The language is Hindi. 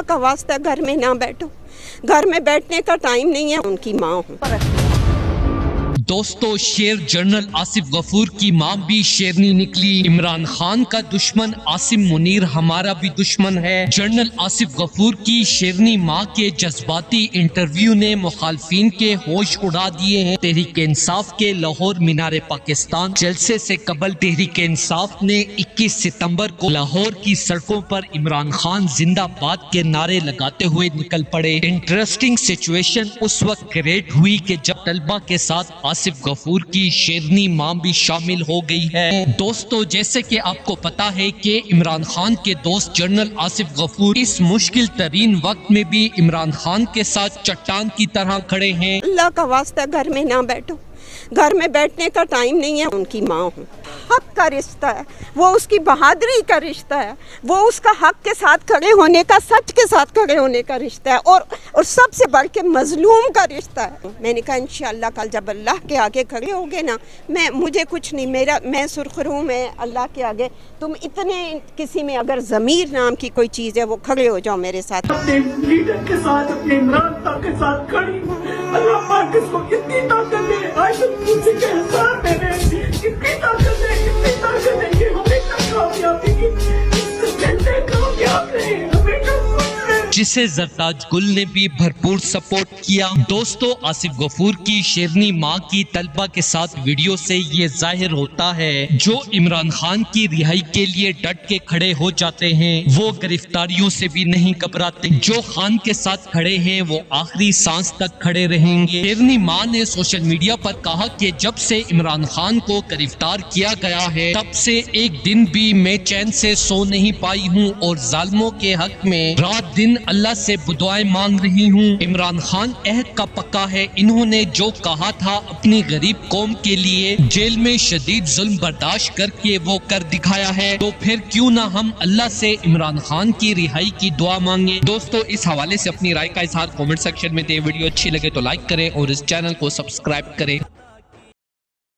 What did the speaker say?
अल्लाह का वास्ता घर में ना बैठो, घर में बैठने का टाइम नहीं है। उनकी माँ हूँ। दोस्तों, शेर जनरल आसिफ गफूर की मां भी शेरनी निकली। इमरान खान का दुश्मन आसिम मुनीर हमारा भी दुश्मन है। जनरल आसिफ गफूर की शेरनी मां के जज्बाती इंटरव्यू ने मुखालफिन के होश उड़ा दिए हैं। तहरीक इंसाफ के लाहौर मीनार पाकिस्तान जलसे से कबल तहरीक इंसाफ ने 21 सितंबर को लाहौर की सड़कों पर इमरान खान जिंदाबाद के नारे लगाते हुए निकल पड़े। इंटरेस्टिंग सिचुएशन उस वक्त क्रिएट हुई कि जब तलबा के साथ आसिफ गफूर की शेरनी मां भी शामिल हो गई है। दोस्तों, जैसे कि आपको पता है कि इमरान खान के दोस्त जनरल आसिफ गफूर इस मुश्किल तरीन वक्त में भी इमरान खान के साथ चट्टान की तरह खड़े हैं। अल्लाह का वास्ता घर में ना बैठो, घर में बैठने का टाइम नहीं है। उनकी माँ हूँ। हक का रिश्ता है, वो उसकी बहादुरी का रिश्ता है, वो उसका हक के साथ खड़े होने का, सच के साथ खड़े होने का रिश्ता है, और सबसे बढ़ के मजलूम का रिश्ता है। मैंने कहा इंशाअल्लाह कल जब अल्लाह के आगे खड़े होगे ना, मुझे कुछ नहीं, मैं सुरखरू में अल्लाह के आगे, तुम इतने किसी में अगर ज़मीर नाम की कोई चीज़ है वो खड़े हो जाओ मेरे साथ। अपने लीडर के साथ, अपने इमरान खान के साथ खड़ी। अल्लाह पाक इसको कितनी ताकत दे, आशिक मुझसे के हज़ार मैंने कितनी ताकत दे, कितनी ताकत दे कि हमेशा कामयाबी की झंडे कामयाब रहे, हमेशा जिसे जरताज गुल ने भी भरपूर सपोर्ट किया। दोस्तों, आसिफ गफूर की शेरनी मां की तलबा के साथ वीडियो से ये जाहिर होता है जो इमरान खान की रिहाई के लिए डट के खड़े हो जाते हैं वो गिरफ्तारियों से भी नहीं घबराते। जो खान के साथ खड़े हैं वो आखिरी सांस तक खड़े रहेंगे। शेरनी मां ने सोशल मीडिया पर कहा कि जब से इमरान खान को गिरफ्तार किया गया है तब से एक दिन भी मैं चैन से सो नहीं पाई हूँ और जालिमों के हक में रात दिन अल्लाह से दुआएं मांग रही हूँ। इमरान खान अहद का पक्का है। इन्होंने जो कहा था अपनी गरीब कौम के लिए जेल में शदीद जुल्म बर्दाश्त करके वो कर दिखाया है, तो फिर क्यों ना हम अल्लाह से इमरान खान की रिहाई की दुआ मांगे। दोस्तों, इस हवाले से अपनी राय का इजहार कमेंट सेक्शन में दें। वीडियो अच्छी लगे तो लाइक करें और इस चैनल को सब्सक्राइब करें।